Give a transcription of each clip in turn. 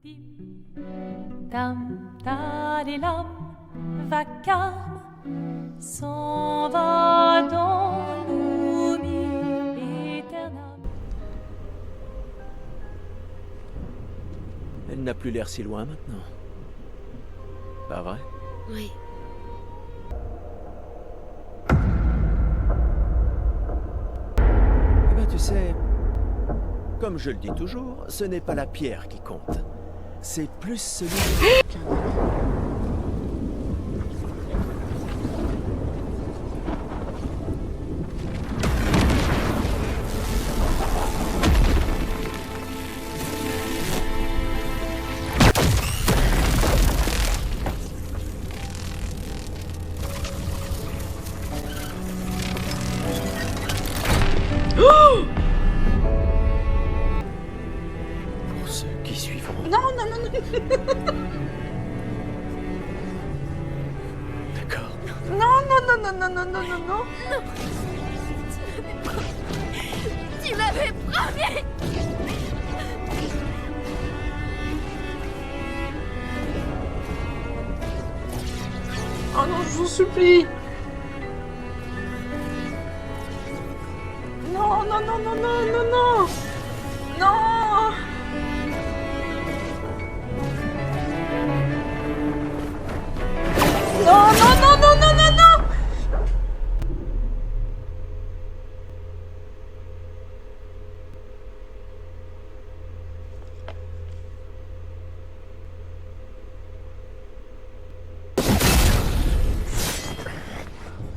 Tim, tam, tadilam, vacarme, s'en va dans l'oubli éternel. Elle n'a plus l'air si loin maintenant. Pas vrai? Oui. Eh ben tu sais, comme je le dis toujours, ce n'est pas la pierre qui compte. C'est plus celui... Pour ceux qui suivront. Non, non, non, non. D'accord. Non, non, non, non, non, non, non, non, non. Tu m'avais promis. Oh non, je vous supplie. Non, non, non, non, non, non, non. Non. Non, non, non, non, non, non, non.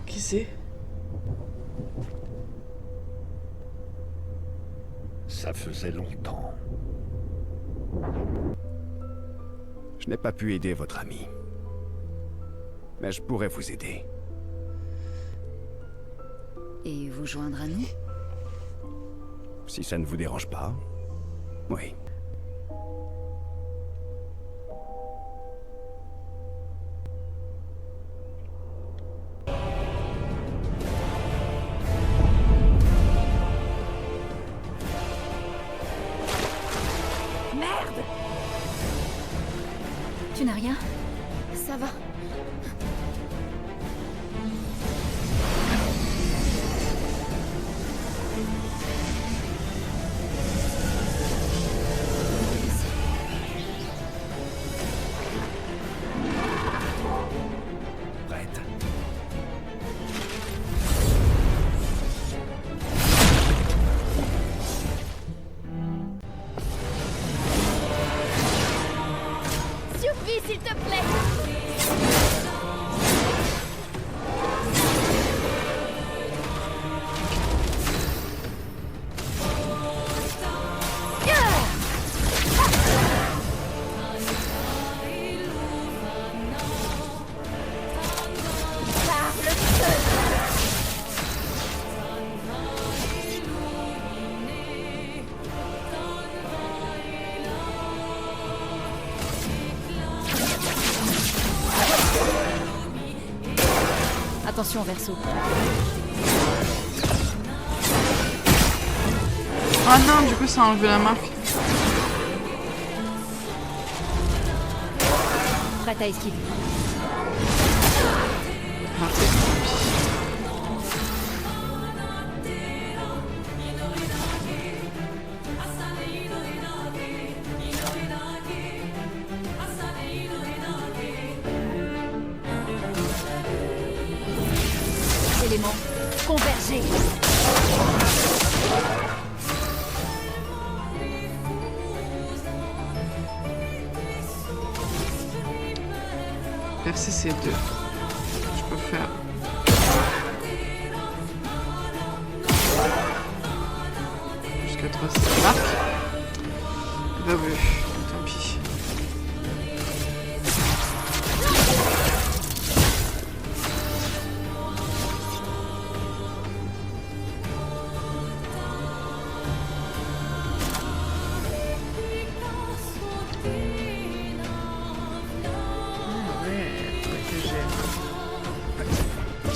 Qui c'est? Ça faisait longtemps. Je n'ai pas pu aider votre ami. Mais je pourrais vous aider. Et vous joindre à nous? Si ça ne vous dérange pas. Oui. Merde! Tu n'as rien? Ça va. Prête. Survie, s'il te plaît! Attention, Verso. Ah non, du coup, ça a enlevé la marque. Prête à esquiver. Parfait. Éléments convergés. Percer ces deux. Je peux faire. Jusqu'à 3 marques. Bah oui, tant pis.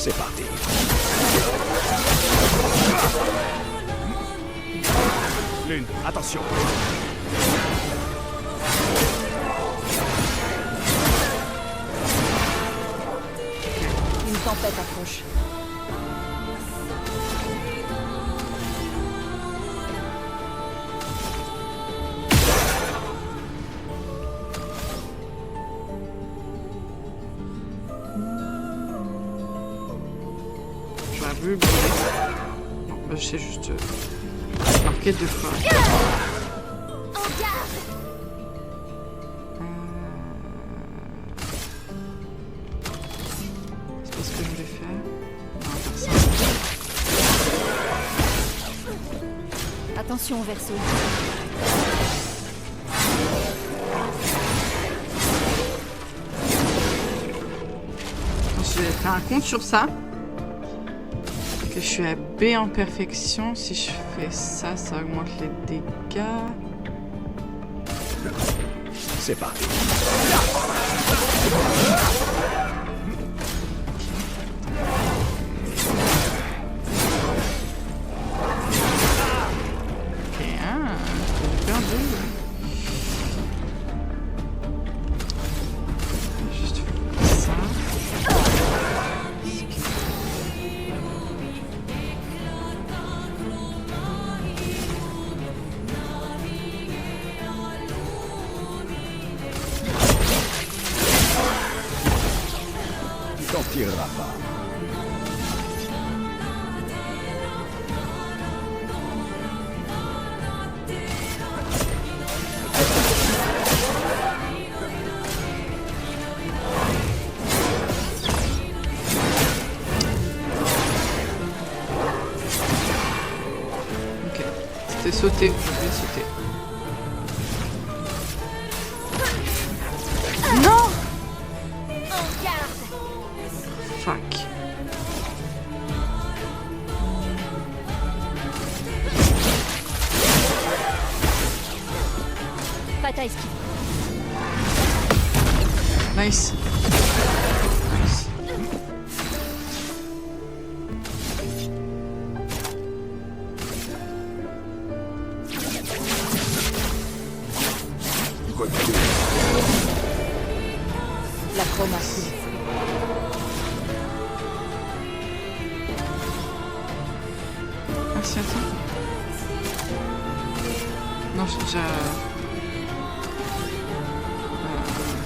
C'est parti. Lune, attention. s'approche. J'aurais voulu le brûler. Non, bah, je sais juste marquer 2 fois. C'est pas ce que je voulais faire. Non, faire ça. Attention au verso. Je vais faire un compte sur ça. Que je suis à B en perfection. Si je fais ça, ça augmente les dégâts. C'est parti. Ok, hein, j'ai perdu. Juste faire ça. Tu t'en tireras pas. Ok, c'était sauter, je voulais sauter. Non! Fuck. Pâte à esquive. Nice. Nice. Recule. La chroma coule. Merci à toi. Non, j'ai déjà...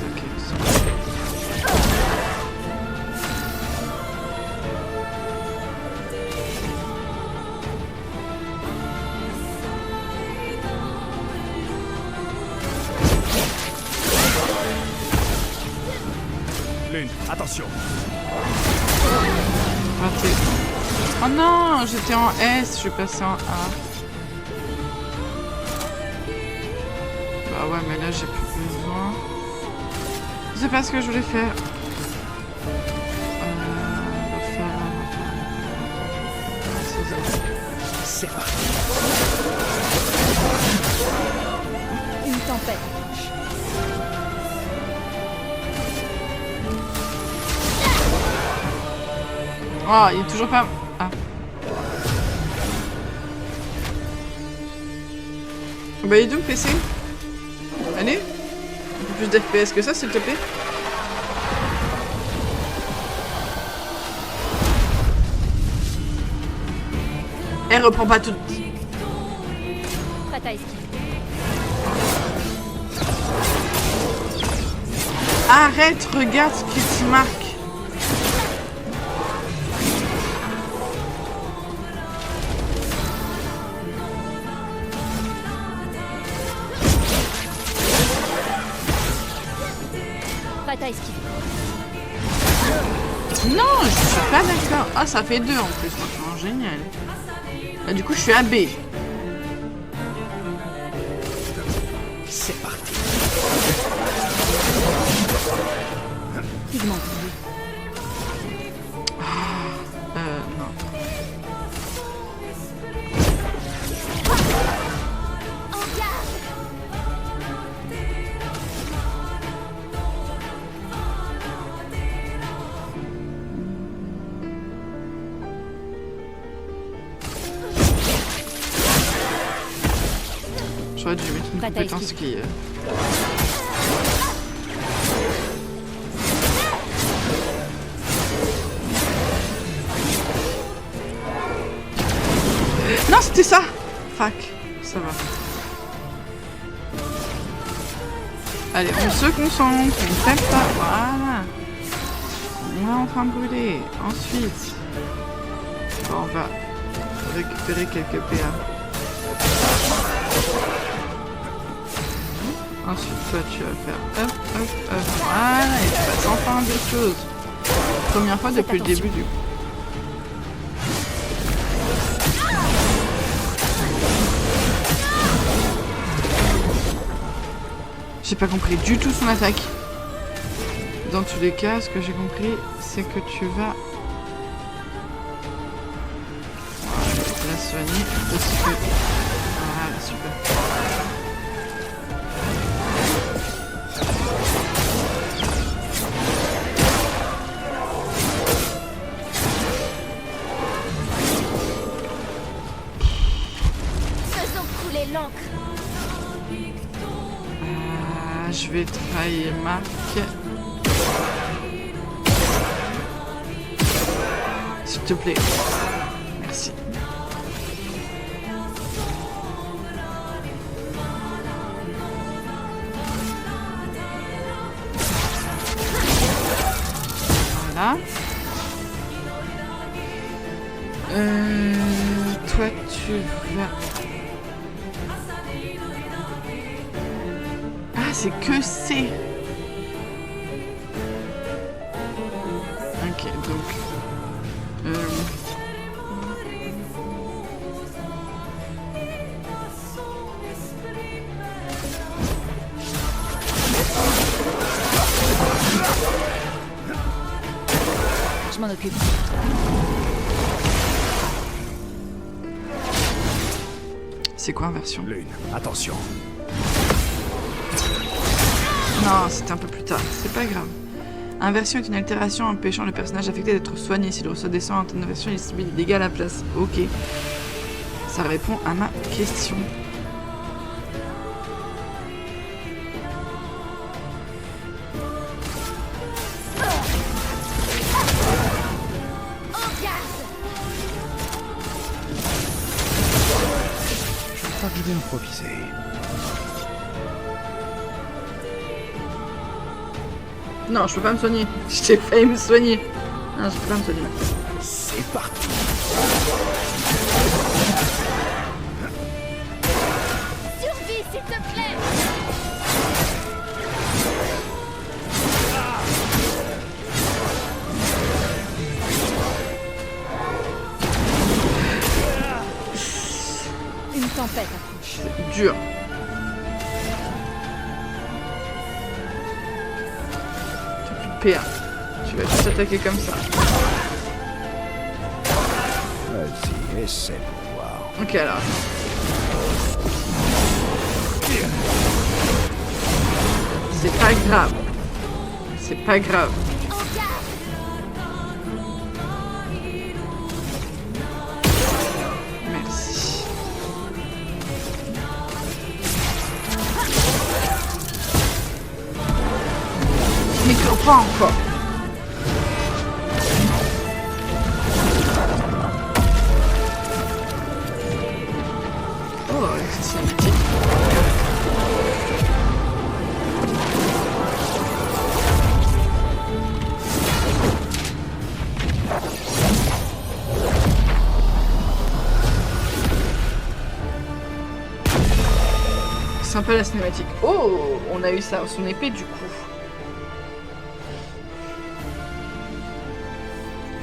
ok, c'est bon. Lune, attention. Raté. Oh non, j'étais en S, je suis passé en A. Bah ouais, mais là j'ai plus besoin. Je sais pas ce que je voulais faire. On va faire. C'est ça. C'est parti. Une tempête. Oh, il est toujours pas... Ah. Bah dis donc PC. Allez. Un peu plus d'FPS que ça s'il te plaît. Elle reprend pas tout. Pâte à esquive. Arrête, regarde ce que tu marques. Pâte à esquive. Non, je suis pas d'accord. Ah, ça fait 2 en plus, franchement, génial. Là, du coup, je suis à B. C'est parti. Pigment. Non. J'aurais dû mettre une Bataille compétence esquive. qui... c'était ça? Fuck, ça va. Allez, on se concentre, on ne tape pas. Voilà. On est en train de brûler. Ensuite, on va récupérer quelques PA. Ensuite, toi, tu vas faire hop, hop, hop. Voilà, et tu passes enfin des choses. Première fois depuis le début du coup. J'ai pas compris du tout son attaque. Dans tous les cas, ce que j'ai compris, c'est que tu vas la soigner aussi que... Voilà, super. Faisons couler l'encre. Je vais trahir Marc. S'il te plaît. Merci. Voilà. Toi, tu vas... C'est que C. Ok, donc... Je m'en occupe. C'est quoi inversion? Lune, attention. Non, c'était un peu plus tard. C'est pas grave. Inversion est une altération empêchant le personnage affecté d'être soigné. S'il reçoit des soins en temps d'inversion, il subit des dégâts à la place. Ok. Ça répond à ma question. Je crois que je vais improviser. Non, je peux pas me soigner. J'ai failli me soigner. Non, je peux pas me soigner. C'est parti. Survie, s'il te plaît. Une tempête approche. C'est dur. PA. Tu vas juste attaquer comme ça. Vas-y, essaie pour voir. Ok, alors. C'est pas grave. C'est pas grave. Merci. Micro pas encore. Oh, c'est petit. Sympa la cinématique. Oh, on a eu ça, son épée du coup.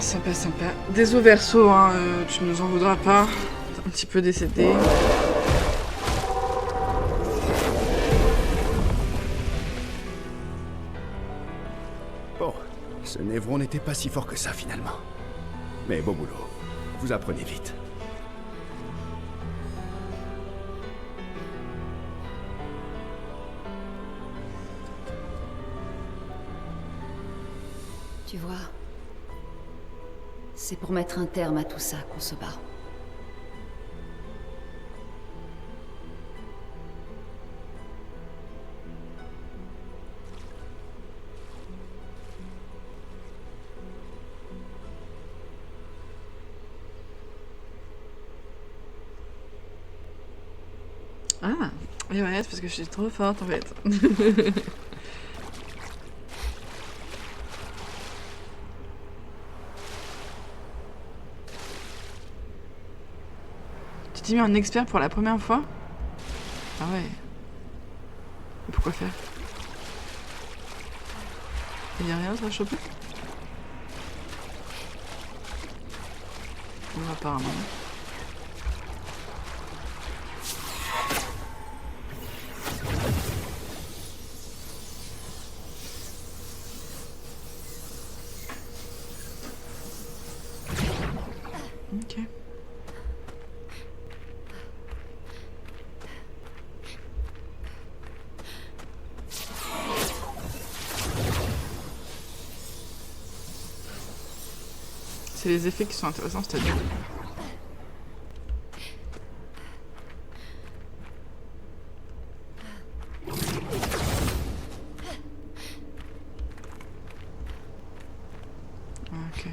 Sympa, sympa. Désolé Verso, hein, tu nous en voudras pas. T'es un petit peu décédé. Bon, ce Névron n'était pas si fort que ça finalement. Mais beau boulot. Vous apprenez vite. Tu vois, c'est pour mettre un terme à tout ça qu'on se bat. Ah, et ouais, c'est parce que je suis trop forte en fait. Tu t'es mis en expert pour la première fois? Ah ouais. Et pourquoi faire? Il y a rien d'autre à choper? Bon, apparemment. Ok. C'est les effets qui sont intéressants, c'est-à-dire. Ok.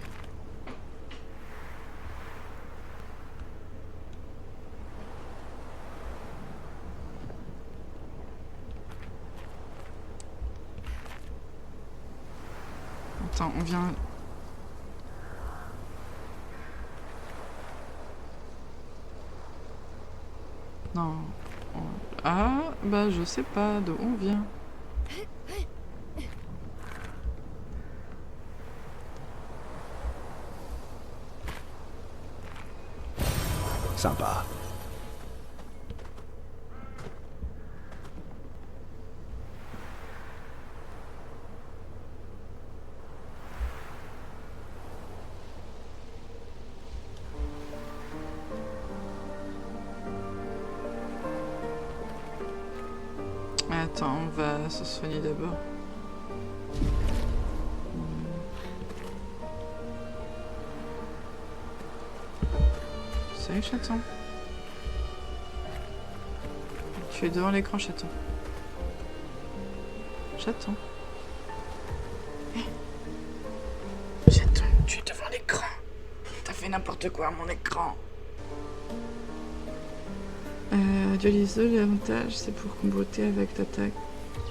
Attends, on vient... Non. Ah, bah je sais pas d'où on vient. Sympa. Attends, on va se soigner d'abord. Salut chaton. Tu es devant l'écran, chaton. Chaton. Chaton, tu es devant l'écran. T'as fait n'importe quoi à mon écran. Dualiser, l'avantage c'est pour comboter avec l'attaque.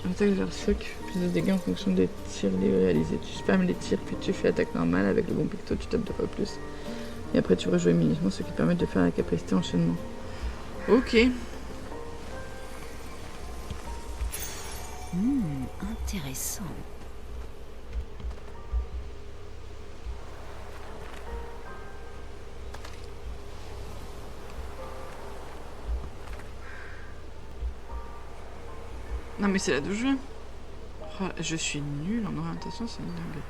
L'attaque de l'airsock, plus de dégâts en fonction des tirs réalisés. Tu spammes les tirs puis tu fais attaque normale avec le bon picto, tu tapes 2 fois plus. Et après tu rejoues immédiatement, ce qui permet de faire la capacité enchaînement. Ok. Intéressant. Non mais c'est là d'où je viens. Oh, je suis nulle en orientation, c'est une dingue.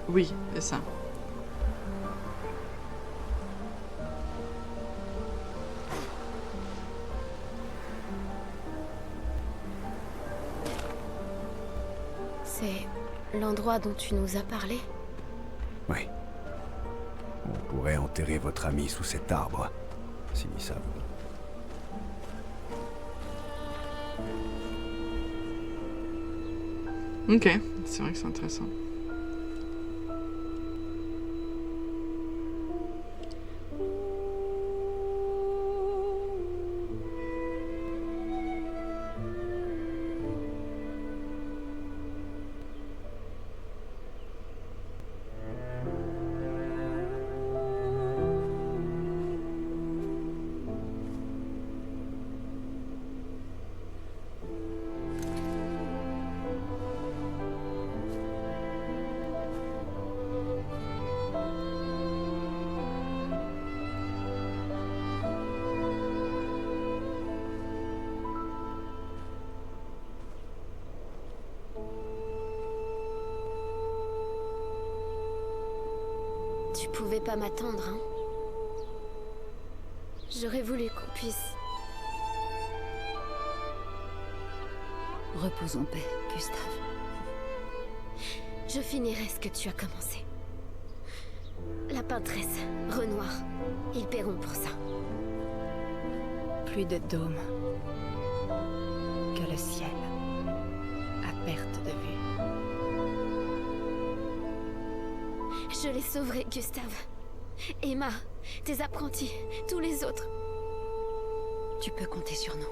Oui, c'est ça. C'est l'endroit dont tu nous as parlé? Oui. On pourrait enterrer votre ami sous cet arbre, si ça vous... Ok, c'est vrai que c'est intéressant. Tu pouvais pas m'attendre, hein? J'aurais voulu qu'on puisse... Repose en paix, Gustave. Je finirai ce que tu as commencé. La peintresse, Renoir, ils paieront pour ça. Plus de dôme que le ciel, à perte de vue. Je les sauverai, Gustave. Emma, tes apprentis, tous les autres. Tu peux compter sur nous.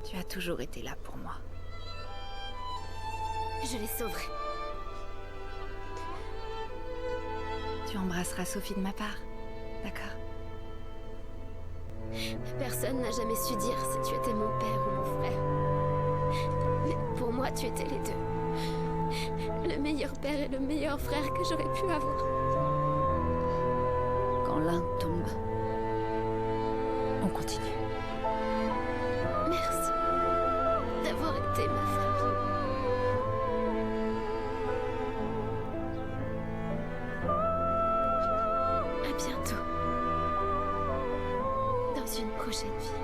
Tu as toujours été là pour moi. Je les sauverai. Tu embrasseras Sophie de ma part, d'accord? Personne n'a jamais su dire si tu étais mon père ou mon frère. Mais pour moi, tu étais les deux. Le meilleur père et le meilleur frère que j'aurais pu avoir. Quand l'un tombe, on continue. Merci d'avoir été ma famille. À bientôt. Dans une prochaine vie.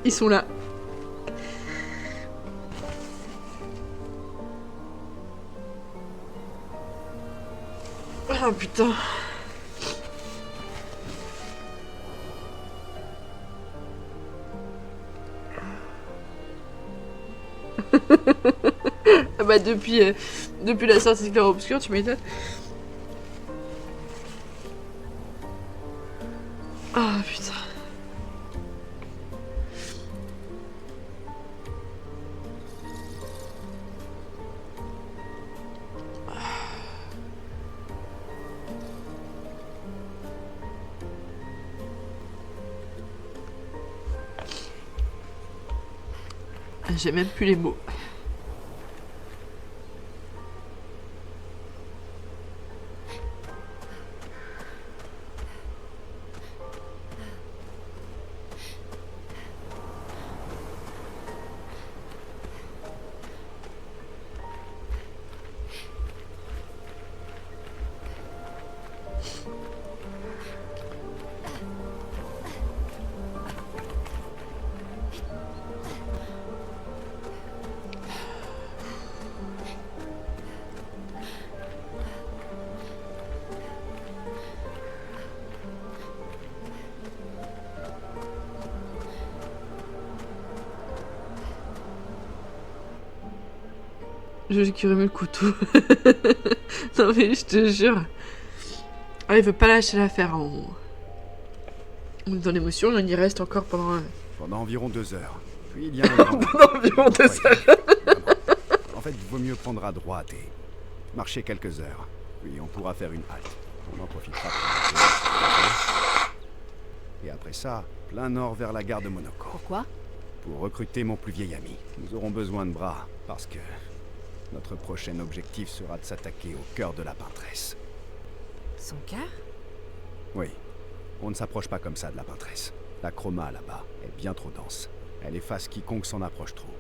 Ils sont là. Oh putain. Ah bah depuis la sortie de Clair Obscur, tu m'étonnes. Ah putain. J'ai même plus les mots. Je qui remet le couteau. Non mais je te jure. Ah, il veut pas lâcher l'affaire. On est dans l'émotion, on y reste encore pendant... Pendant environ 2 heures. Puis il y a un grand... pendant environ 2 heures. En fait, il vaut mieux prendre à droite et marcher quelques heures. Puis on pourra faire une halte. On en profitera pour... Et après ça, plein nord vers la gare de Monaco. Pourquoi? Pour recruter mon plus vieil ami. Nous aurons besoin de bras, parce que... notre prochain objectif sera de s'attaquer au cœur de la peintresse. Son cœur? Oui. On ne s'approche pas comme ça de la peintresse. La chroma là-bas est bien trop dense. Elle efface quiconque s'en approche trop.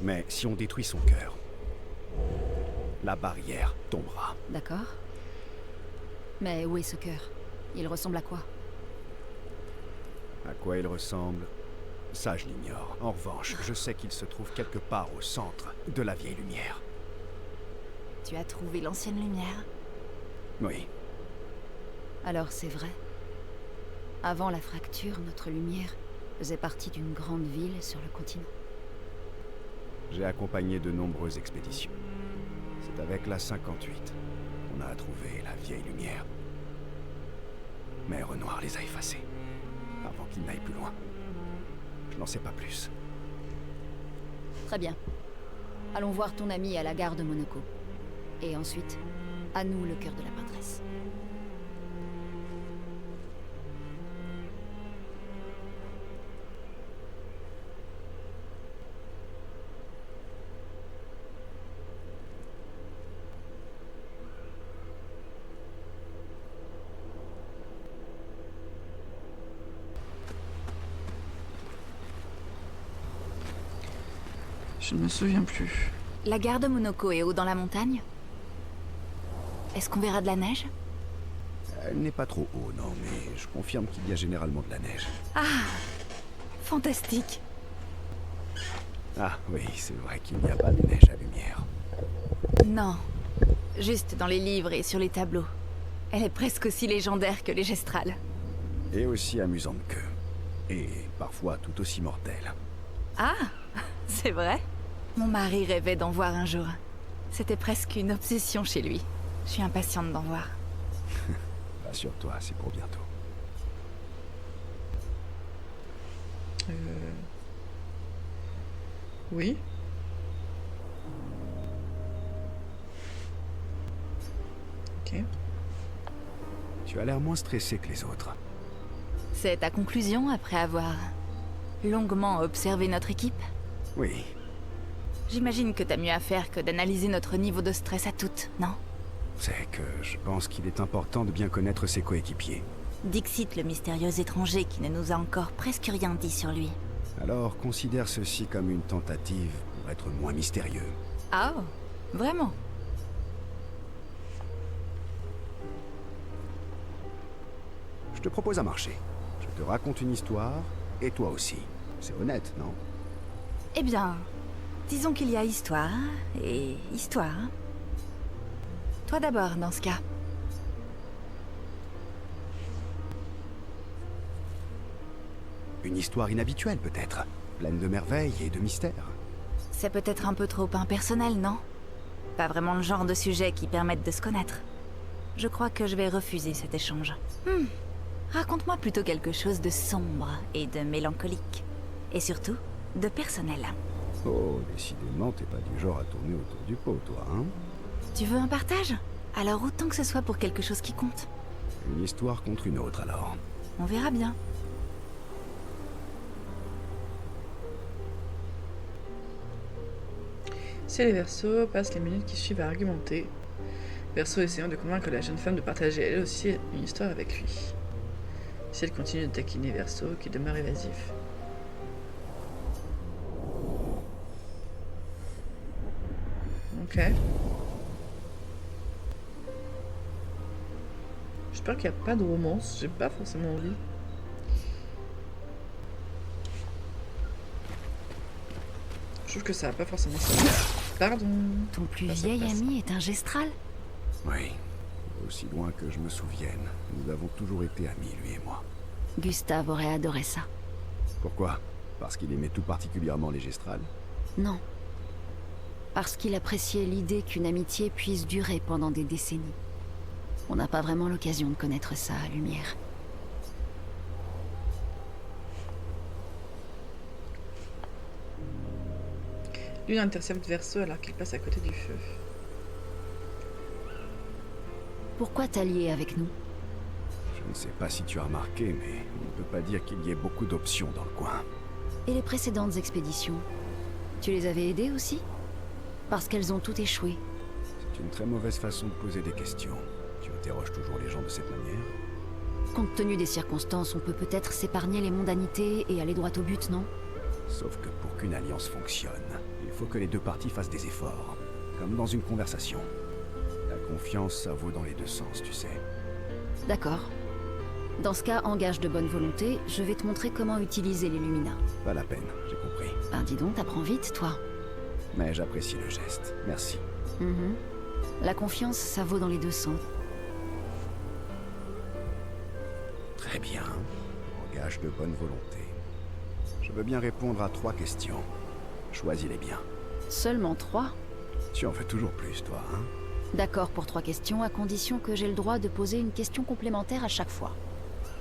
Mais si on détruit son cœur, la barrière tombera. D'accord. Mais où est ce cœur? Il ressemble à quoi? À quoi il ressemble? Ça, je l'ignore. En revanche, je sais qu'il se trouve quelque part au centre de la vieille lumière. Tu as trouvé l'ancienne lumière? Oui. Alors c'est vrai. Avant la fracture, notre lumière faisait partie d'une grande ville sur le continent. J'ai accompagné de nombreuses expéditions. C'est avec la 58 qu'on a trouvé la vieille lumière. Mais Renoir les a effacés, avant qu'ils n'aillent plus loin. Je n'en sais pas plus. Très bien. Allons voir ton ami à la gare de Monaco. Et ensuite, à nous le cœur de la peintresse. Je ne me souviens plus. La gare de Monoko est haut dans la montagne? Est-ce qu'on verra de la neige? Elle n'est pas trop haut, non, mais je confirme qu'il y a généralement de la neige. Ah, fantastique. Ah oui, c'est vrai qu'il n'y a pas de neige à lumière. Non, juste dans les livres et sur les tableaux. Elle est presque aussi légendaire que les gestrales. Et aussi amusante qu'eux. Et parfois tout aussi mortelle. Ah, c'est vrai? Mon mari rêvait d'en voir un jour. C'était presque une obsession chez lui. Je suis impatiente d'en voir. Rassure-toi, c'est pour bientôt. Oui. Ok. Tu as l'air moins stressé que les autres. C'est ta conclusion après avoir longuement observé notre équipe? Oui, J'imagine que t'as mieux à faire que d'analyser notre niveau de stress à toutes, non? c'est que je pense qu'il est important de bien connaître ses coéquipiers. Dixit, le mystérieux étranger qui ne nous a encore presque rien dit sur lui. Alors considère ceci comme une tentative pour être moins mystérieux. Ah, vraiment? Je te propose un marché. Je te raconte une histoire, et toi aussi. C'est honnête, non? Eh bien, disons qu'il y a histoire et histoire. Toi d'abord, dans ce cas. Une histoire inhabituelle, peut-être. Pleine de merveilles et de mystères. C'est peut-être un peu trop impersonnel, non? Pas vraiment le genre de sujet qui permette de se connaître. Je crois que je vais refuser cet échange. Raconte-moi plutôt quelque chose de sombre et de mélancolique. Et surtout, de personnel. Oh, décidément, t'es pas du genre à tourner autour du pot, toi, hein? Tu veux un partage? Alors autant que ce soit pour quelque chose qui compte. Une histoire contre une autre, alors. On verra bien. Si les Verseaux passent les minutes qui suivent à argumenter, Verseau essayant de convaincre la jeune femme de partager elle aussi une histoire avec lui. Si elle continue de taquiner Verseau, qui demeure évasif. Ok. J'espère qu'il n'y a pas de romance, j'ai pas forcément envie. Je trouve que ça n'a pas forcément ça. Pardon. Ton plus Ça vieil passe. ami est un gestral? Oui. Aussi loin que je me souvienne, nous avons toujours été amis, lui et moi. Gustave aurait adoré ça. Pourquoi? Parce qu'il aimait tout particulièrement les gestrales? Non. Parce qu'il appréciait l'idée qu'une amitié puisse durer pendant des décennies. On n'a pas vraiment l'occasion de connaître ça à Lumière. Lune intercepte Verseau alors qu'il passe à côté du feu. Pourquoi t'allier avec nous? Je ne sais pas si tu as remarqué, mais on ne peut pas dire qu'il y ait beaucoup d'options dans le coin. Et les précédentes expéditions? Tu les avais aidées aussi? Parce qu'elles ont toutes échoué. C'est une très mauvaise façon de poser des questions. Tu interroges toujours les gens de cette manière? Compte tenu des circonstances, on peut peut-être s'épargner les mondanités et aller droit au but, non? Sauf que pour qu'une alliance fonctionne, il faut que les deux parties fassent des efforts. Comme dans une conversation. La confiance, ça vaut dans les deux sens, tu sais. D'accord. Dans ce cas, en gage de bonne volonté, je vais te montrer comment utiliser les Lumina. Pas la peine, j'ai compris. Ben dis donc, t'apprends vite, toi. Mais j'apprécie le geste. Merci. La confiance, ça vaut dans les deux sens. Très bien. En gage de bonne volonté. Je veux bien répondre à 3 questions. Choisis-les bien. Seulement 3? Tu en veux toujours plus, toi, hein? D'accord pour 3 questions, à condition que j'ai le droit de poser une question complémentaire à chaque fois.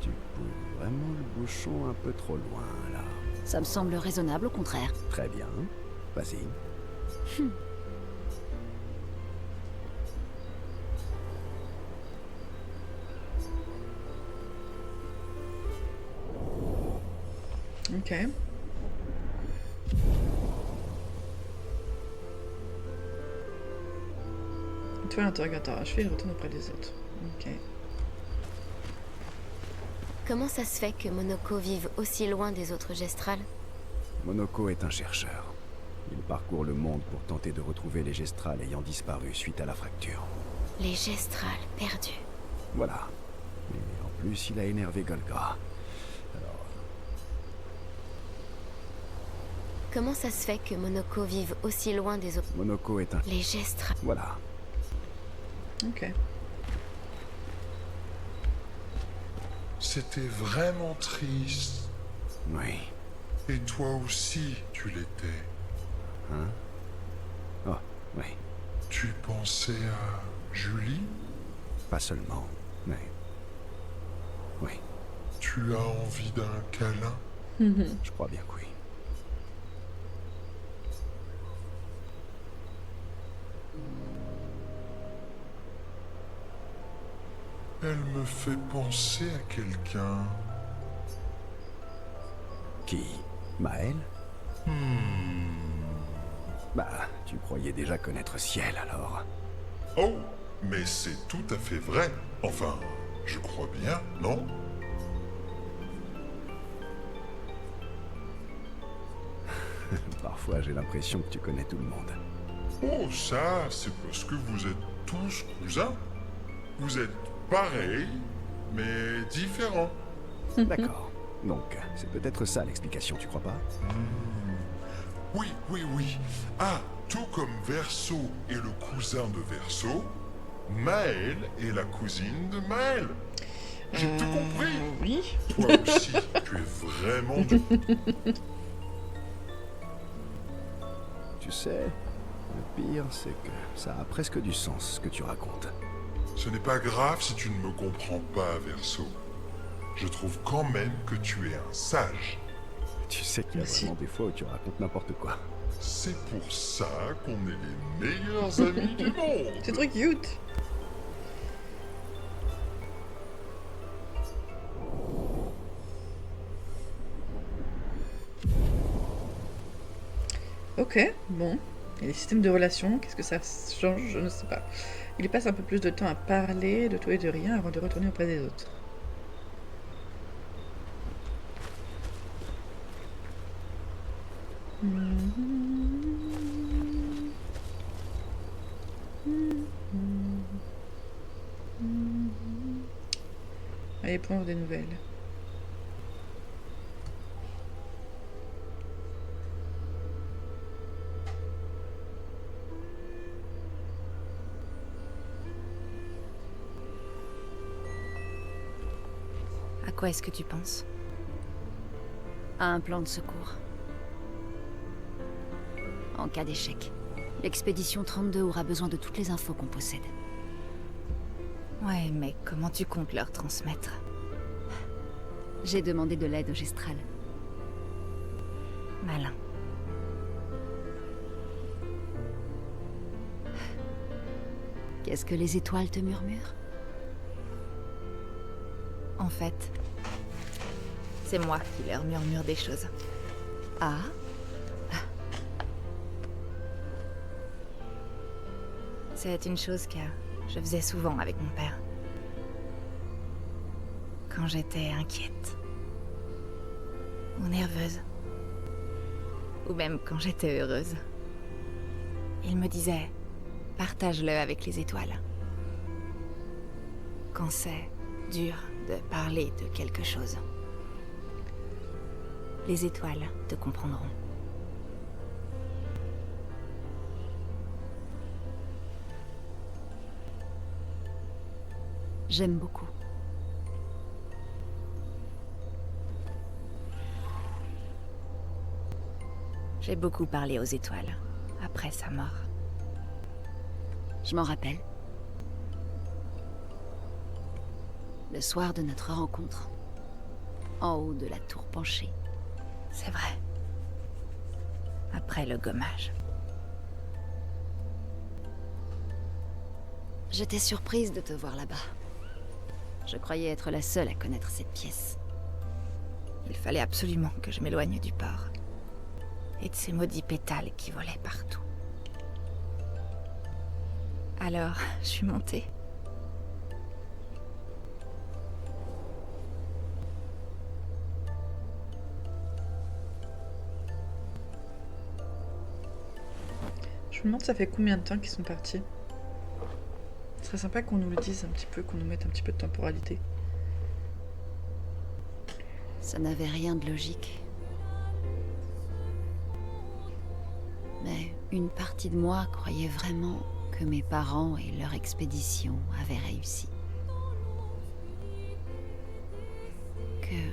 Tu pousses vraiment le bouchon un peu trop loin, là. Ça me semble raisonnable, au contraire. Très bien. Vas-y. Ok. Toi, l'interrogateur achevé, il retourne auprès des autres. Ok. Comment ça se fait que Monoko vive aussi loin des autres gestrales? Monoko est un chercheur. Il parcourt le monde pour tenter de retrouver les Gestrals ayant disparu suite à la fracture. Les Gestrals perdus. Voilà. Et en plus, il a énervé Golgra. Alors, Comment ça se fait que Monoko vive aussi loin des autres? Monoko est un... Les Gestrals. Voilà. Ok. C'était vraiment triste. Oui. Et toi aussi, tu l'étais. Hein? Oh, oui. Tu pensais à Julie? Pas seulement, mais... Oui, Tu as envie d'un câlin? je crois bien que oui. Elle me fait penser à quelqu'un. Qui? Maël? Bah, tu croyais déjà connaître Ciel, alors. Oh, mais c'est tout à fait vrai. Enfin, je crois bien, non? Parfois, j'ai l'impression que tu connais tout le monde. Oh, ça, c'est parce que vous êtes tous cousins. Vous êtes pareils, mais différents. D'accord. Donc, c'est peut-être ça l'explication, tu crois pas? Oui, oui, oui. Ah, tout comme Verso est le cousin de Verso, Maël est la cousine de Maël. J'ai tout compris. Oui. Toi aussi, tu es vraiment du... Tu sais, le pire, c'est que ça a presque du sens, ce que tu racontes. Ce n'est pas grave si tu ne me comprends pas, Verso. Je trouve quand même que tu es un sage. Tu sais qu'il y a Merci. vraiment des fois où tu racontes n'importe quoi. C'est pour ça qu'on est les meilleurs amis du monde. C'est trop cute. Ok, bon. Et les systèmes de relations, qu'est-ce que ça change? Je ne sais pas. Il passe un peu plus de temps à parler de tout et de rien avant de retourner auprès des autres. Allez, prendre des nouvelles. À quoi est-ce que tu penses? À un plan de secours. En cas d'échec, l'expédition 32 aura besoin de toutes les infos qu'on possède. Ouais, mais comment tu comptes leur transmettre? J'ai demandé de l'aide au Gestral. Malin. Qu'est-ce que les étoiles te murmurent? En fait, c'est moi qui leur murmure des choses. Ah? C'est une chose que je faisais souvent avec mon père. Quand j'étais inquiète. Ou nerveuse. Ou même quand j'étais heureuse. Il me disait, partage-le avec les étoiles. Quand c'est dur de parler de quelque chose. Les étoiles te comprendront. J'aime beaucoup. J'ai beaucoup parlé aux étoiles, après sa mort. Je m'en rappelle. Le soir de notre rencontre. En haut de la tour penchée. C'est vrai. Après le gommage. J'étais surprise de te voir là-bas. Je croyais être la seule à connaître cette pièce. Il fallait absolument que je m'éloigne du port. Et de ces maudits pétales qui volaient partout. Alors, je suis montée. me demande ça fait combien de temps qu'ils sont partis. Ce serait sympa qu'on nous le dise un petit peu, qu'on nous mette un petit peu de temporalité. Ça n'avait rien de logique. Mais une partie de moi croyait vraiment que mes parents et leur expédition avaient réussi. Que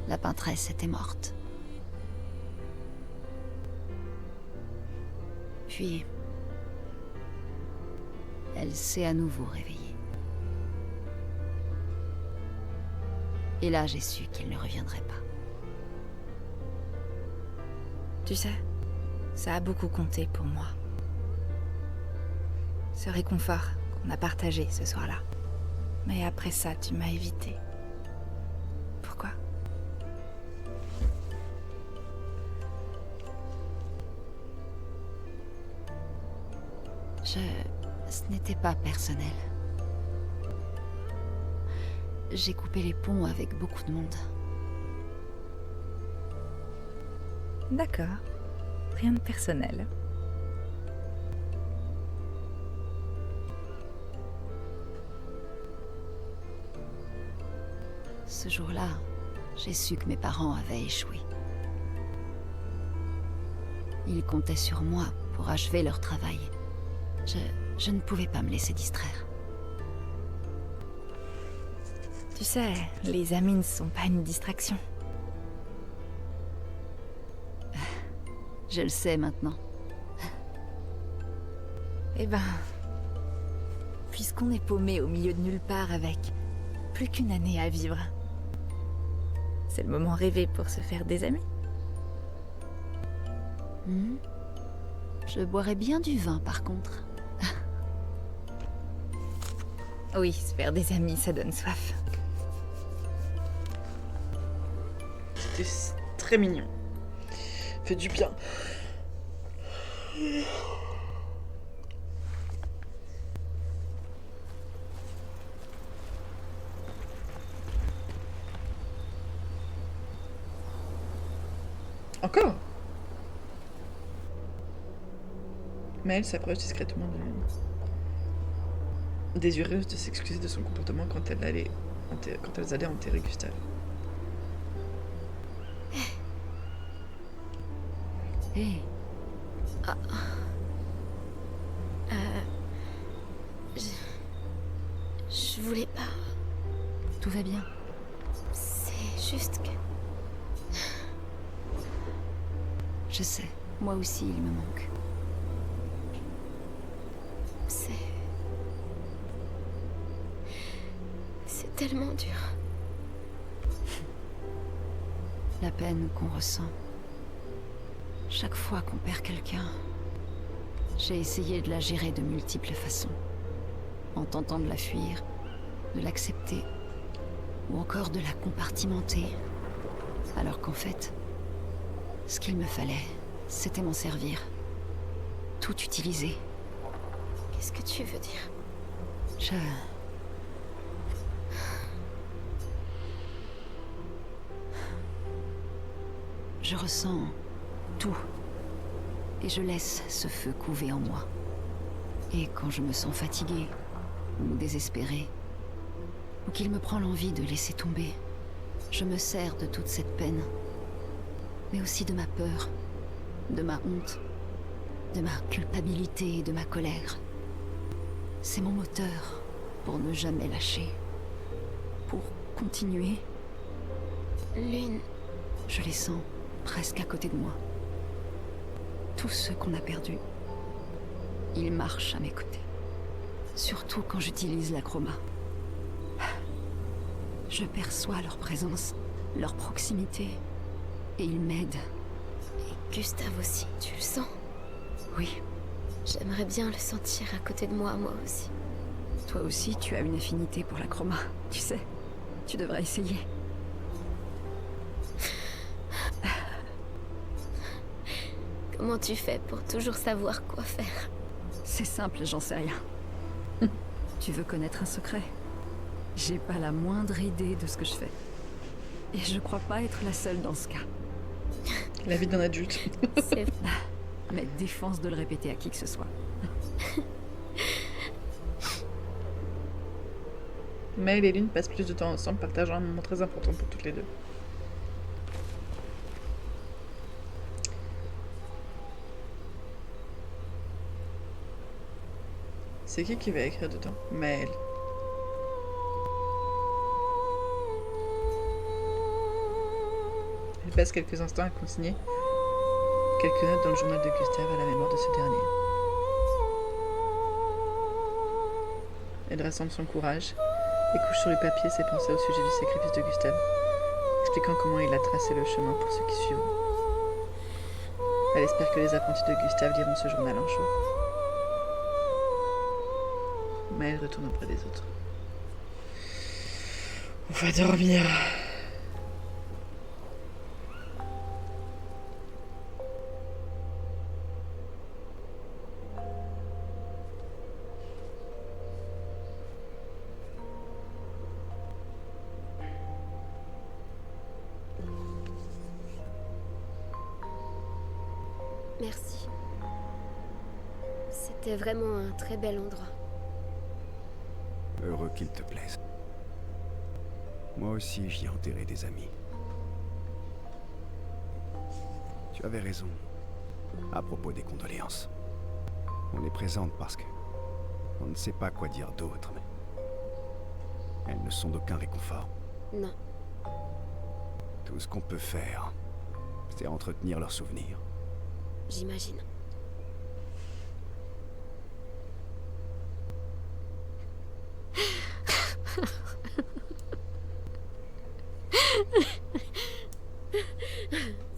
la peintresse était morte. Puis, elle s'est à nouveau réveillée. Et là, j'ai su qu'il ne reviendrait pas. Tu sais, ça a beaucoup compté pour moi. Ce réconfort qu'on a partagé ce soir-là. Mais après ça, tu m'as évité. Pourquoi? Ce n'était pas personnel. J'ai coupé les ponts avec beaucoup de monde. D'accord. Rien de personnel. Ce jour-là, j'ai su que mes parents avaient échoué. Ils comptaient sur moi pour achever leur travail. Je ne pouvais pas me laisser distraire. Tu sais, les amis ne sont pas une distraction. Je le sais maintenant. Eh ben... puisqu'on est paumé au milieu de nulle part avec plus qu'une année à vivre, c'est le moment rêvé pour se faire des amis. Je boirais bien du vin, par contre. Oui, se faire des amis, ça donne soif. C'était très mignon. Fait du bien. Encore? Mais elle s'approche discrètement de lui, désireuse de s'excuser de son comportement quand elles allaient enterrer Gustave. Hé. Je voulais pas. Tout va bien. C'est juste que... Je sais. Moi aussi, il me manque. C'est tellement dur. La peine qu'on ressent. Chaque fois qu'on perd quelqu'un, j'ai essayé de la gérer de multiples façons. En tentant de la fuir, de l'accepter, ou encore de la compartimenter. Alors qu'en fait, ce qu'il me fallait, c'était m'en servir. Tout utiliser. Qu'est-ce que tu veux dire? Je ressens tout. Et je laisse ce feu couver en moi. Et quand je me sens fatiguée, ou désespérée, ou qu'il me prend l'envie de laisser tomber, je me sers de toute cette peine. Mais aussi de ma peur, de ma honte, de ma culpabilité et de ma colère. C'est mon moteur pour ne jamais lâcher. Pour continuer. Lune. Je les sens presque à côté de moi. Tous ceux qu'on a perdus, ils marchent à mes côtés. Surtout quand j'utilise la chroma. Je perçois leur présence, leur proximité, et ils m'aident. Et Gustave aussi, tu le sens? Oui. J'aimerais bien le sentir à côté de moi aussi. Toi aussi, tu as une affinité pour la chroma, tu sais. Tu devrais essayer. Comment tu fais pour toujours savoir quoi faire? C'est simple, j'en sais rien. Tu veux connaître un secret? J'ai pas la moindre idée de ce que je fais. Et je crois pas être la seule dans ce cas. La vie d'un adulte. C'est... Mais défense de le répéter à qui que ce soit. Maël et Lynn passent plus de temps ensemble, partageant un moment très important pour toutes les deux. C'est qui va écrire dedans? Maël. Elle passe quelques instants à consigner quelques notes dans le journal de Gustave à la mémoire de ce dernier. Elle rassemble son courage et couche sur le papier ses pensées au sujet du sacrifice de Gustave, expliquant comment il a tracé le chemin pour ceux qui suivront. Elle espère que les apprentis de Gustave liront ce journal un jour. Maël retourne auprès des autres. On va dormir. Merci. C'était vraiment un très bel endroit. Heureux qu'il te plaise. Moi aussi, j'y ai enterré des amis. Tu avais raison. À propos des condoléances. On les présente parce que... on ne sait pas quoi dire d'autre, mais... elles ne sont d'aucun réconfort. Non. Tout ce qu'on peut faire, c'est entretenir leurs souvenirs. J'imagine.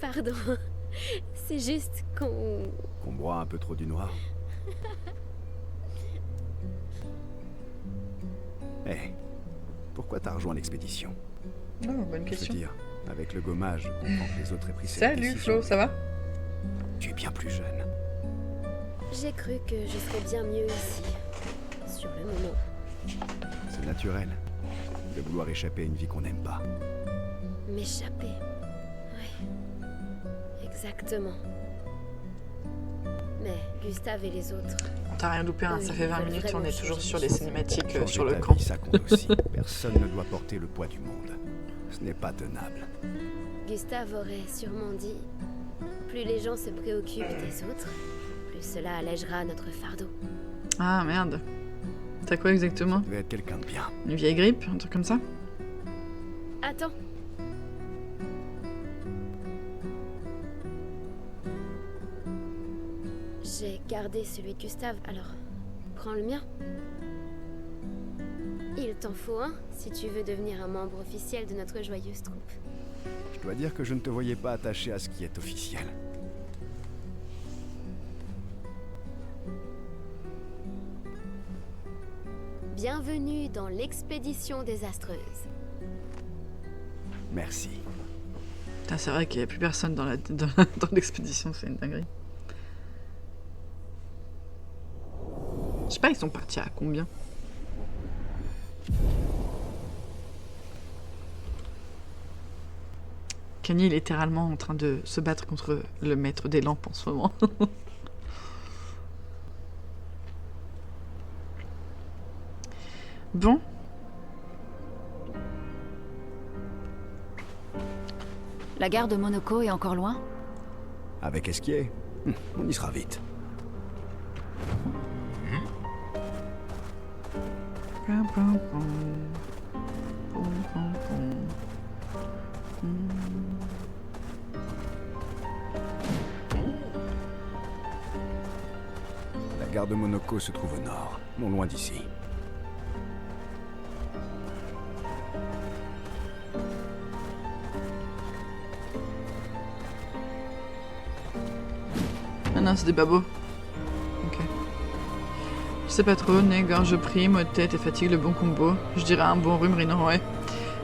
Pardon. C'est juste qu'on... Qu'on boit un peu trop du noir. Hé, pourquoi t'as rejoint l'expédition? Oh, bonne Je question. veux dire, avec le gommage, je comprends que les autres aient pris cette Salut décision. Flo, ça va? Tu es bien plus jeune. J'ai cru que je serais bien mieux ici. Sur le moment. C'est naturel de vouloir échapper à une vie qu'on n'aime pas. M'échapper. Oui. Exactement. Mais Gustave et les autres... T'as rien loupé, hein. Ça fait 20 minutes, on est toujours sur les cinématiques Changer sur le ta camp. vie, ça compte aussi. Personne ne doit porter le poids du monde. Ce n'est pas tenable. Gustave aurait sûrement dit... Plus les gens se préoccupent des autres, plus cela allègera notre fardeau. Ah merde. T'as quoi exactement? Tu devais être quelqu'un de bien. Une vieille grippe? Un truc comme ça? Attends. J'ai gardé celui de Gustave, alors prends le mien. Il t'en faut un si tu veux devenir un membre officiel de notre joyeuse troupe. Je dois dire que je ne te voyais pas attaché à ce qui est officiel. Bienvenue dans l'expédition désastreuse. Merci. Putain, c'est vrai qu'il n'y a plus personne dans l'expédition, c'est une dinguerie. Je sais pas, ils sont partis à combien? Kenny est littéralement en train de se battre contre le maître des lampes en ce moment. Bon. La gare de Monoko est encore loin? Avec Esquier, on y sera vite. La gare de Monoko se trouve au nord, non loin d'ici. Ah non, c'est des babos. Ok. Je sais pas trop, nez, gorge pris, maux de tête et fatigue, le bon combo. Je dirais un bon rhume, rhinant, ouais.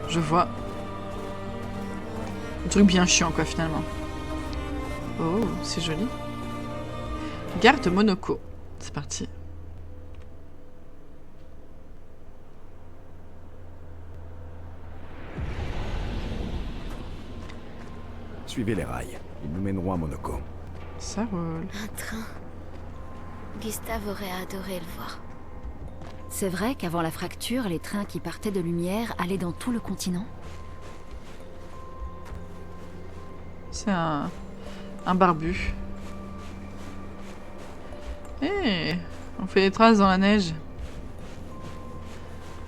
Je vois. Un truc bien chiant, quoi, finalement. Oh, c'est joli. Gare de Monoko. C'est parti. Suivez les rails. Ils nous mèneront à Monaco. Ça roule. Un train. Gustave aurait adoré le voir. C'est vrai qu'avant la fracture, les trains qui partaient de Lumière allaient dans tout le continent. C'est un barbu. Eh, on fait des traces dans la neige.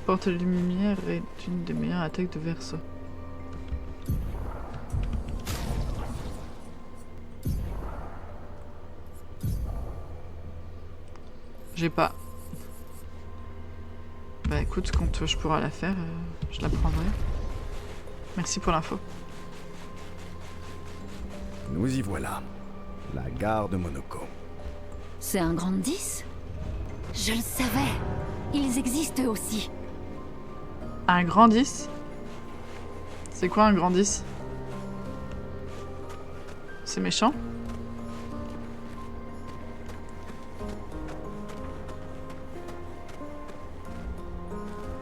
Porte de lumière est une des meilleures attaques de Verso. J'ai pas. Bah écoute, quand je pourrai la faire, je la prendrai. Merci pour l'info. Nous y voilà. La gare de Monaco. C'est un grand 10 ? Je le savais. Ils existent eux aussi. Un grand 10 ? C'est quoi un grand 10 ? C'est méchant ?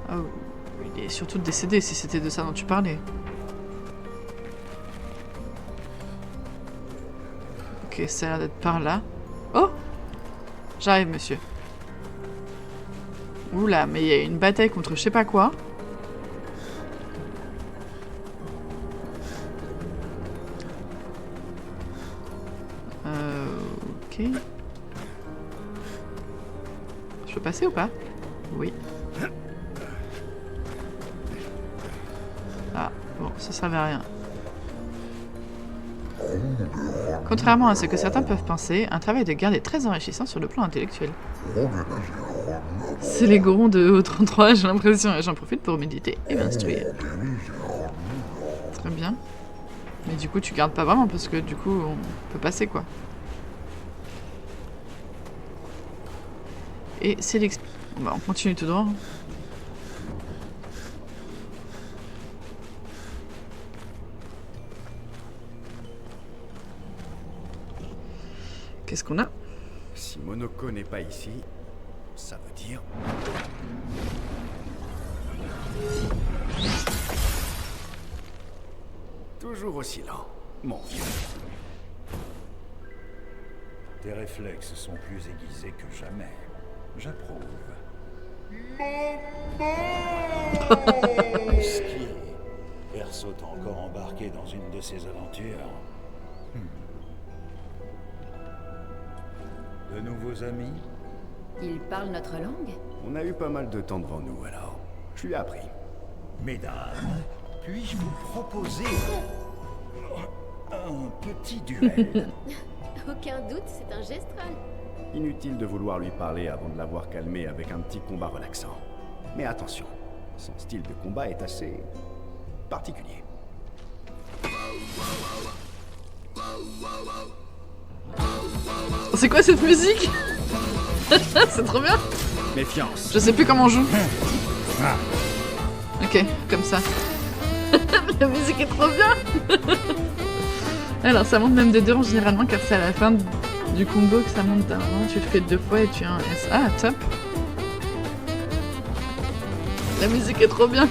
Oh, il est surtout décédé si c'était de ça dont tu parlais. Ok, ça a l'air d'être par là. Oh! J'arrive, monsieur. Oula, mais il y a une bataille contre je sais pas quoi. Ok. Je peux passer ou pas? Oui. Ah, bon, ça servait à rien. Contrairement à ce que certains peuvent penser, un travail de garde est très enrichissant sur le plan intellectuel. C'est les gorons de O33, j'ai l'impression, et j'en profite pour méditer et m'instruire. Très bien. Mais du coup, tu gardes pas vraiment, parce que du coup, on peut passer, quoi. Et c'est l'exp... Bah, on continue tout droit. Qu'est-ce qu'on a? Si Monaco n'est pas ici, ça veut dire... Toujours aussi lent, mon vieux. Tes réflexes sont plus aiguisés que jamais. J'approuve. Ce qui est, Verso t'a encore embarqué dans une de ses aventures. De nouveaux amis? Ils parlent notre langue? On a eu pas mal de temps devant nous, alors je lui ai appris. Mesdames, puis-je vous proposer un petit duel? Aucun doute, c'est un gestral. Inutile de vouloir lui parler avant de l'avoir calmé avec un petit combat relaxant. Mais attention, son style de combat est assez... particulier. C'est quoi cette musique? C'est trop bien. Méfiance. Je sais plus comment on joue. Ok, comme ça. La musique est trop bien. Alors ça monte même des deux généralement car c'est à la fin du combo que ça monte d'un rang. Tu le fais 2 fois et tu as un S. Ah, top. La musique est trop bien.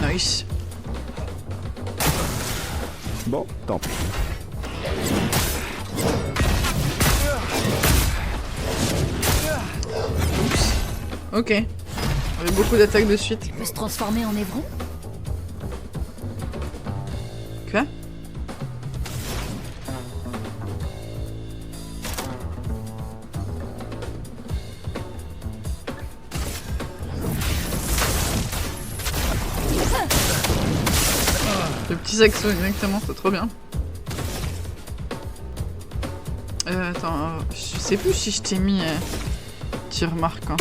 Nice. Bon, tant pis. Ok. Il y avait beaucoup d'attaques de suite. Il peut se transformer en Évron? Quoi? Le petit saxo, exactement, c'est trop bien. Attends, je sais plus si je t'ai mis tir marquant.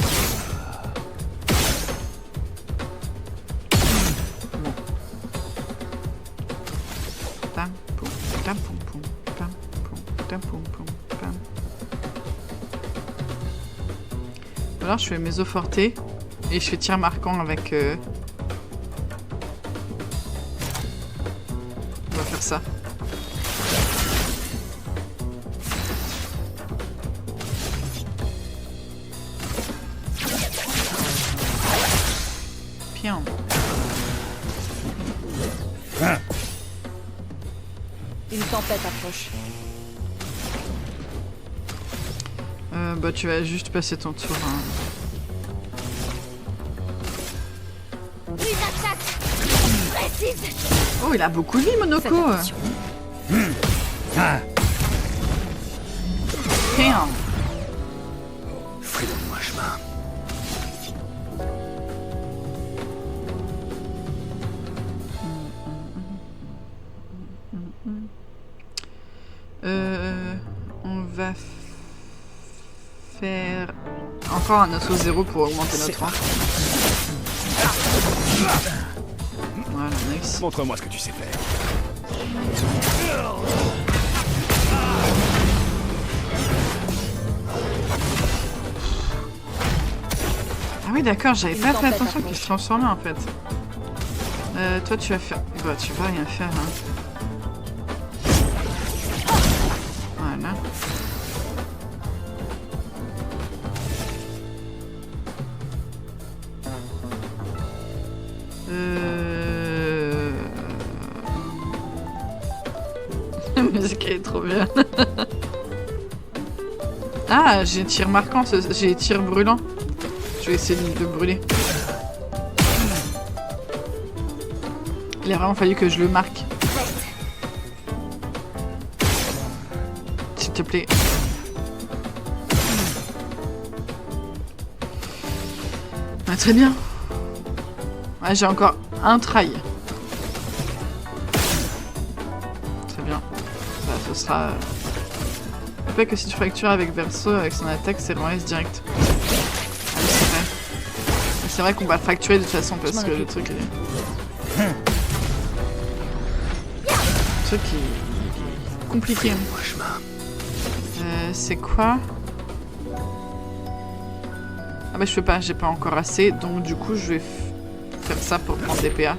Bon. Tam, poum, tam, poum, poum, tam, poum, tam, poum, poum, tam. Alors je fais mezzo forte et je fais tir marquant avec... On va faire ça. Bien. Une tempête approche. Bah tu vas juste passer ton tour. Hein. Une attaque précise. Oh, il a beaucoup de vie, Monoko. Bien. Frayons-moi chemin. On va faire encore un assaut 0 pour augmenter notre rang. Voilà, nice. Montre-moi ce que tu sais faire. Ah oui, d'accord, j'avais pas fait attention qu'il se transformait en fait. Toi, tu vas faire... Bah, tu vas rien faire, hein. Voilà. La musique elle est trop bien. Ah, j'ai tir marquant, j'ai tir brûlant. Je vais essayer de le brûler. Il a vraiment fallu que je le marque. S'il te plaît. Ah, très bien. Ouais, j'ai encore un try. Très bien. Ça, ce sera... Pas que si tu fractures avec Verso, avec son attaque, c'est le S direct. Ah oui, c'est vrai. C'est vrai qu'on va le fracturer de toute façon parce que le truc est... Le truc est compliqué. C'est quoi? Ah bah je peux pas, j'ai pas encore assez, donc du coup je vais faire ça pour prendre des PA.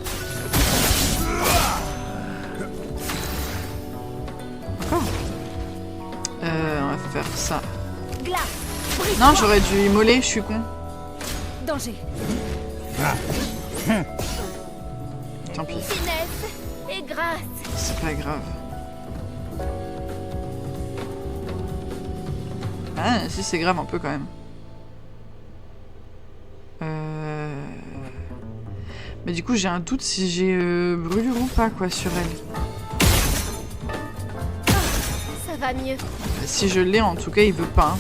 Encore. On va faire ça. Non, j'aurais dû immoler, je suis con. Danger. Tant pis. Finesse et grâce. C'est pas grave. Ah, si c'est grave un peu quand même. Mais du coup, j'ai un doute si j'ai brûlure ou pas, quoi, sur elle. Ça va mieux. Si je l'ai, en tout cas, il veut pas. Hein.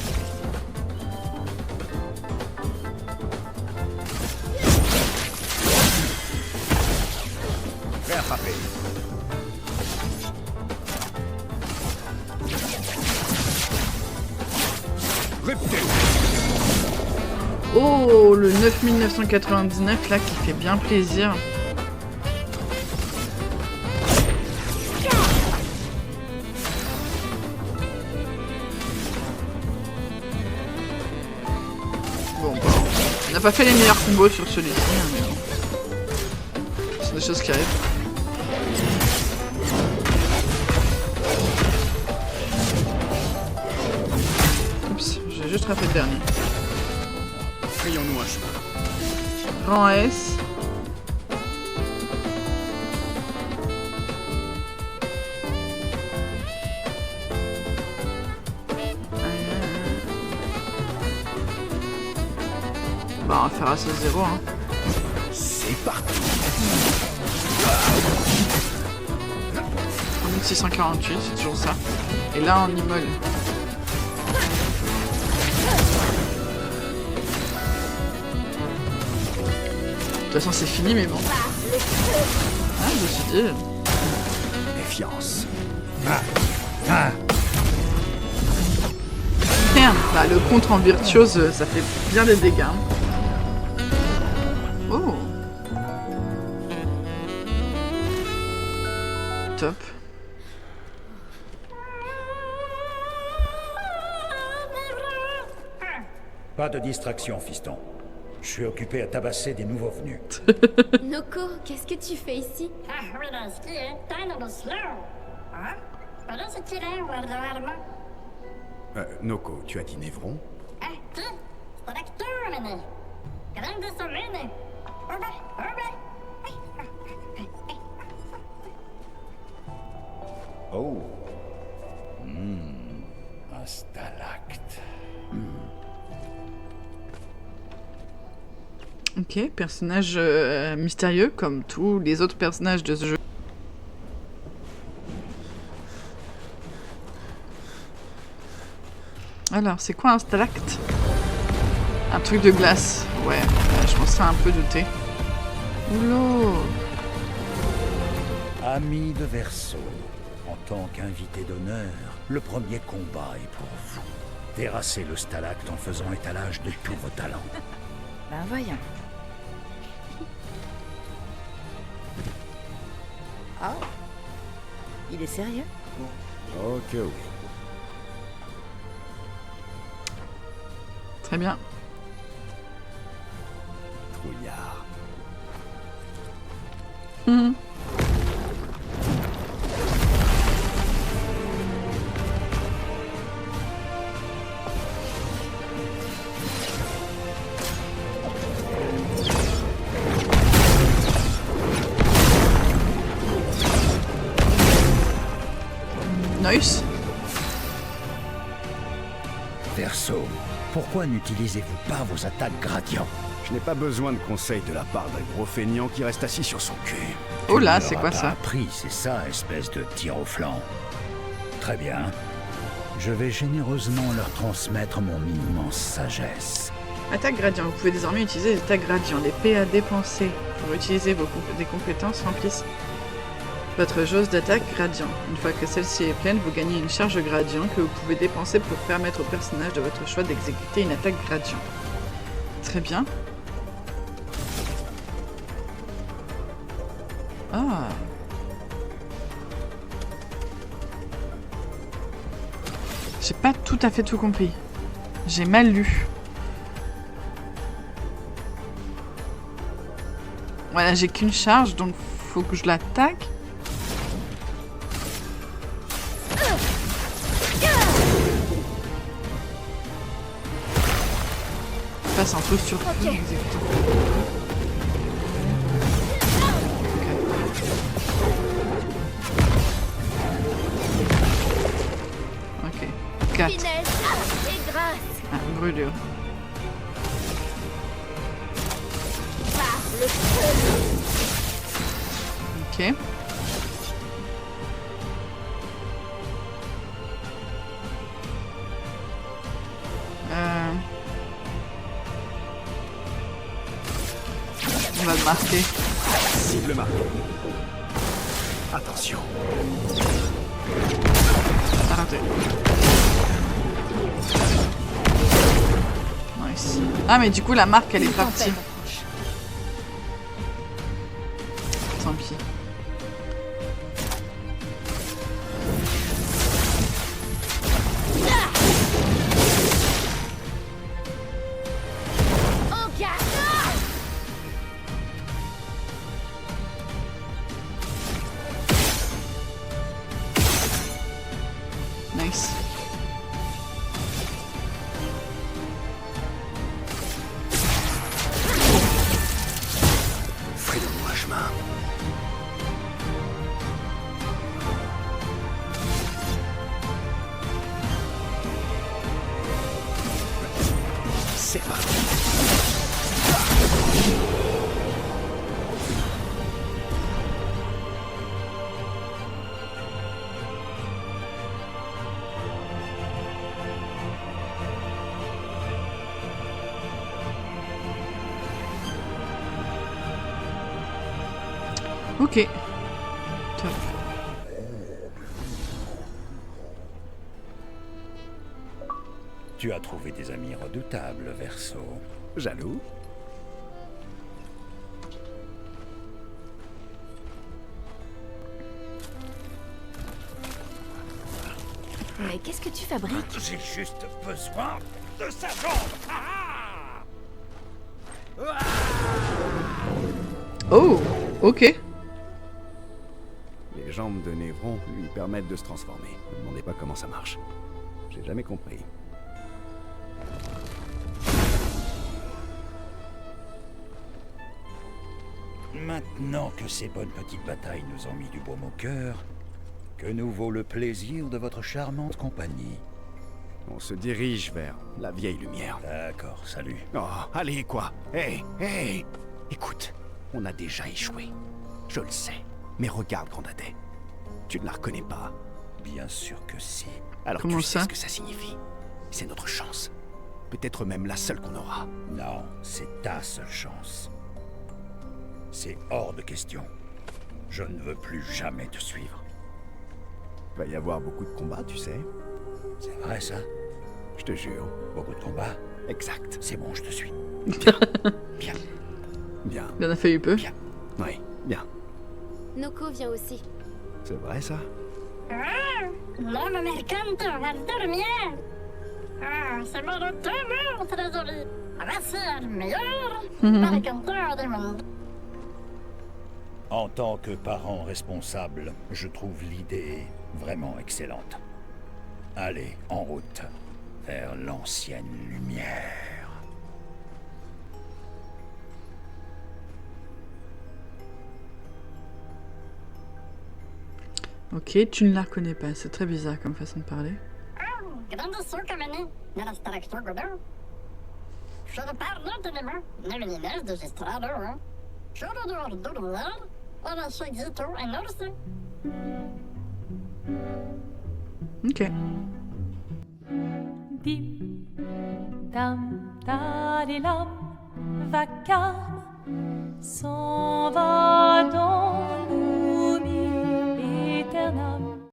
Prêt à frapper. Oh, le 9999 là qui fait bien plaisir. Bon, bah, on n'a pas fait les meilleurs combos sur celui-ci, hein, mais bon. C'est des choses qui arrivent. Oups, j'ai juste refait le dernier. Frayons-nous un chemin. Rang S. Bah, on va faire ASSO 0, hein. C'est parti. 3648, c'est toujours ça. Et là, on immole. De toute façon, c'est fini, mais bon. Ah, je me suis dit... Méfiance. Merde, bah, le contre en virtuose, ça fait bien des dégâts. Oh. Top. Pas de distraction, fiston. Je suis occupé à tabasser des nouveaux venus. Noko, qu'est-ce que tu fais ici? Noko, tu as dit Névron? Oh. Un stalacte. Ok, personnage mystérieux comme tous les autres personnages de ce jeu. Alors, c'est quoi un stalacte? Un truc de glace. Ouais, je m'en serais un peu douté. Oula! Ami de Verseau, en tant qu'invité d'honneur, le premier combat est pour vous. Terrassez le stalacte en faisant étalage de tous vos talents. Ben voyons. Oh. Il est sérieux? Ok, oui. Très bien. Trouillard. Nice. Verseau, pourquoi n'utilisez-vous pas vos attaques gradients? Je n'ai pas besoin de conseils de la part d'un gros feignant qui reste assis sur son cul. Oh là, Tu c'est ne quoi l'auras ça? pas appris, c'est ça, espèce de tir au flanc. Très bien. Je vais généreusement leur transmettre mon immense sagesse. Attaque gradient. Vous pouvez désormais utiliser les attaques gradients. Les PA dépensés pour utiliser des compétences remplissent votre jauge d'attaque gradient. Une fois que celle-ci est pleine, vous gagnez une charge gradient que vous pouvez dépenser pour permettre au personnage de votre choix d'exécuter une attaque gradient. Très bien. Ah. J'ai pas tout à fait tout compris. J'ai mal lu. Voilà, j'ai qu'une charge, donc faut que je l'attaque. Passe un peu sur tout. Ok. 4. Finesse et grâce. Ah, brûlure. Par le feu. Ok. On va le marquer. Cible marquée. Attention. Arrêtez. Nice. Ah mais du coup la marque elle est partie. Tant pis. Nice. Fais-le-moi chemin. C'est parti. Ok. Top. Tu as trouvé des amis redoutables, Verseau. Jaloux? Mais qu'est-ce que tu fabriques? J'ai juste besoin de sa jambe. Oh, ok. Les jambes de Névron lui permettent de se transformer. Ne me demandez pas comment ça marche. J'ai jamais compris. Maintenant que ces bonnes petites batailles nous ont mis du baume au cœur, que nous vaut le plaisir de votre charmante compagnie? On se dirige vers la vieille lumière. D'accord, salut. Oh, allez, quoi. Hé, hé. Écoute, on a déjà échoué. Je le sais. Mais regarde, Grandadais. Tu ne la reconnais pas. Bien sûr que si. Alors Comment tu sais ça ce que ça signifie. C'est notre chance. Peut-être même la seule qu'on aura. Non, c'est ta seule chance. C'est hors de question. Je ne veux plus jamais te suivre. Va y avoir beaucoup de combats, tu sais. C'est vrai ça? Je te jure. Beaucoup de combats? Exact. C'est bon, je te suis. Bien. Bien. Il en a fallu peu. Bien. Oui, bien. Noko vient aussi. C'est vrai, ça? L'homme américain de la lumière. Ah, c'est mon automne, très joli. Voici le meilleur maricanteur du monde. En tant que parent responsable, je trouve l'idée vraiment excellente. Allez, en route, vers l'ancienne lumière. Ok, tu ne la reconnais pas, c'est très bizarre comme façon de parler. Grandissant comme année, de la Staractor Godin. Je repars lentement, ne lumineuse de Gistrado, hein. Je le dehors de l'heure, et la chagito et norse. Ok. Dim, dam, dadilam, vacarme, s'en va dans